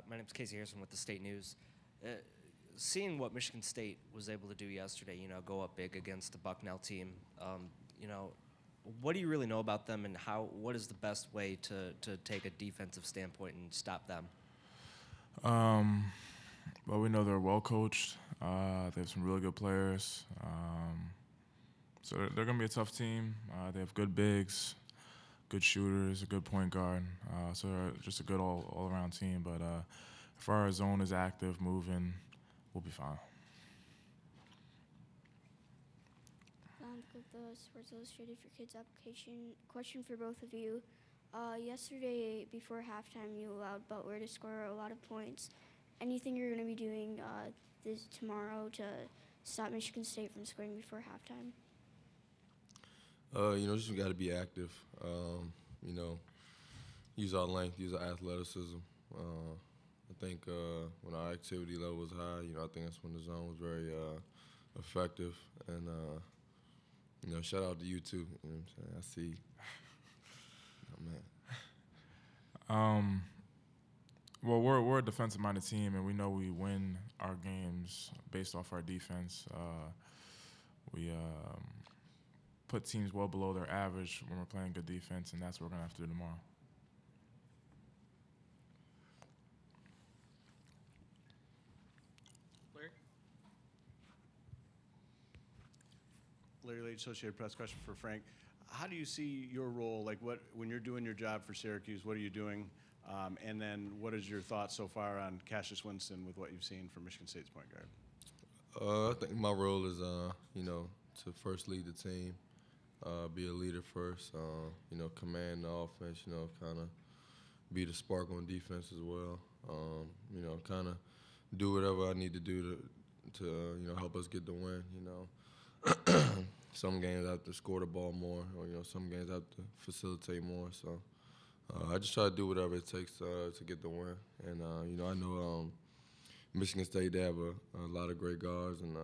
My name's Casey Harrison with the State News. Seeing what Michigan State was able to do yesterday, go up big against the Bucknell team, what do you really know about them, and what is the best way to take a defensive standpoint and stop them? Well, we know they're well coached. They have some really good players. So they're going to be a tough team. They have good bigs, good shooters, a good point guard. So they're just a good all-around team. But if our zone is active, moving, we'll be fine. With the Sports Illustrated for Kids application, question for both of you. Yesterday, before halftime, you allowed Butler to score a lot of points. Anything you're going to be doing tomorrow to stop Michigan State from scoring before halftime? Just got to be active. Use our length, use our athleticism. I think when our activity level was high, I think that's when the zone was very effective. And, shout out to you too. You know what I'm saying? I see. Oh, man. Well, we're a defensive-minded team, and we know we win our games based off our defense. We put teams well below their average when we're playing good defense, and that's what we're going to have to do tomorrow. Larry Lade, Associated Press, question for Frank. How do you see your role, when you're doing your job for Syracuse, what are you doing? And then what is your thoughts so far on Cassius Winston with what you've seen from Michigan State's point guard? I think my role is, to first lead the team, be a leader first, command the offense, kind of be the spark on defense as well, kind of do whatever I need to do to help us get the win, Some games I have to score the ball more, or, some games I have to facilitate more. So I just try to do whatever it takes to get the win. And, I know Michigan State, they have a lot of great guards, and,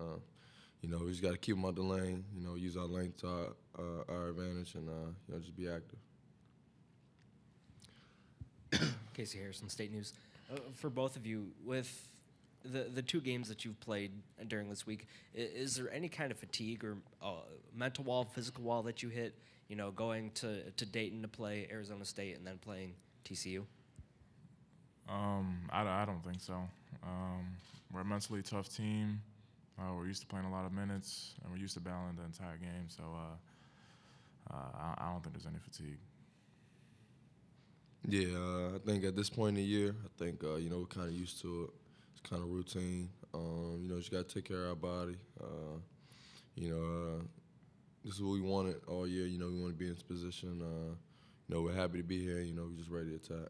we just got to keep them out the lane, use our length to our advantage, and, just be active. Casey Harrison, State News. For both of you, with the two games that you've played during this week, is there any kind of fatigue or mental wall, physical wall that you hit, going to Dayton to play Arizona State and then playing TCU? I don't think so. We're a mentally tough team. We're used to playing a lot of minutes, and we're used to battling the entire game. So I don't think there's any fatigue. Yeah, I think at this point in the year, I think, we're kind of used to it. It's kind of routine. Just got to take care of our body. This is what we wanted all year. We want to be in this position. We're happy to be here. We're just ready to attack.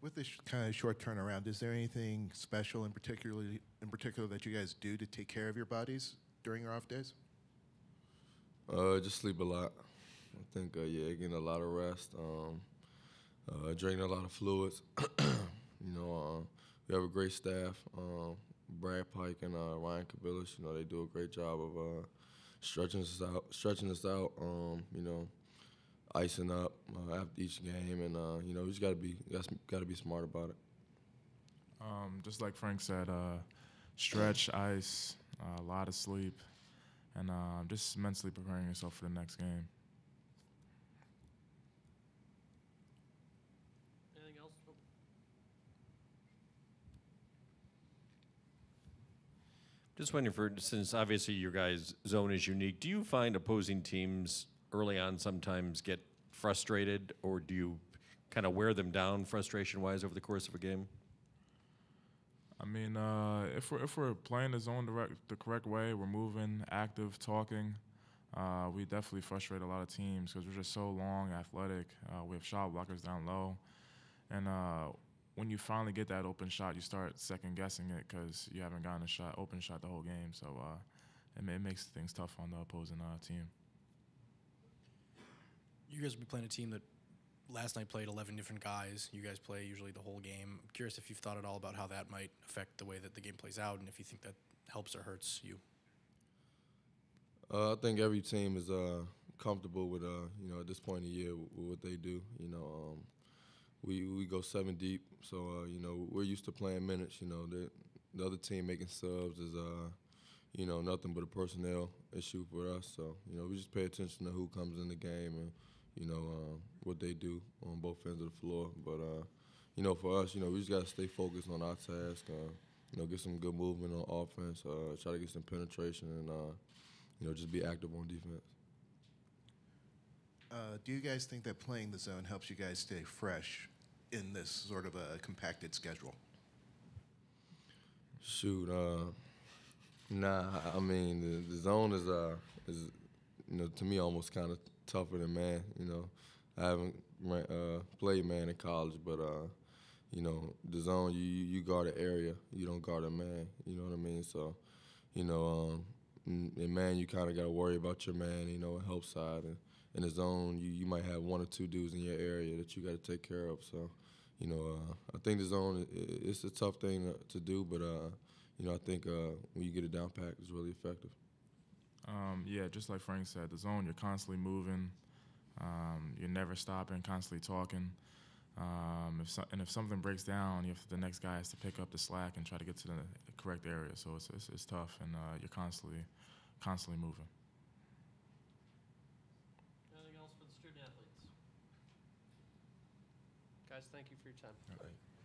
With this kind of short turnaround, is there anything special in particular that you guys do to take care of your bodies during your off days? Just sleep a lot. I think, getting a lot of rest. Drinking a lot of fluids. We have a great staff. Brad Pike and Ryan Kabilis, they do a great job of stretching us out. Icing up after each game, and we just got to be smart about it. Just like Frank said, stretch, ice, a lot of sleep, and just mentally preparing yourself for the next game. Anything else? Just wondering, since obviously your guys' zone is unique, do you find opposing teams early on sometimes get frustrated, or do you kind of wear them down frustration-wise over the course of a game? I mean, if we're playing the zone the correct way, we're moving, active, talking, we definitely frustrate a lot of teams because we're just so long, athletic. We have shot blockers down low. And when you finally get that open shot, you start second-guessing it because you haven't gotten open shot the whole game. So it makes things tough on the opposing team. You guys will be playing a team that last night played 11 different guys. You guys play usually the whole game. I'm curious if you've thought at all about how that might affect the way that the game plays out, and if you think that helps or hurts you. I think every team is comfortable with you know, at this point in the year with what they do. You know, we go 7 deep, so you know, we're used to playing minutes. You know, the other team making subs is you know, nothing but a personnel issue for us. So you know, we just pay attention to who comes in the game and you know what they do on both ends of the floor. But you know, for us, you know, we just gotta stay focused on our task. You know, get some good movement on offense. Try to get some penetration and you know, just be active on defense. Do you guys think that playing the zone helps you guys stay fresh in this sort of a compacted schedule? Shoot, nah. I mean, the zone is you know, to me almost kind of tougher than man. You know, I haven't played man in college, but you know, the zone you guard an area, you don't guard a man. You know what I mean? So, you know, in man you kind of got to worry about your man. You know, help side, and in the zone you might have 1 or 2 dudes in your area that you got to take care of. So, you know, I think the zone it's a tough thing to do, but you know, I think when you get it down packed, it's really effective. Yeah, just like Frank said, the zone, you're constantly moving. You're never stopping, constantly talking. If something breaks down, the next guy has to pick up the slack and try to get to the correct area. So it's tough, and you're constantly moving. Anything else for the student athletes? Guys, thank you for your time. All right.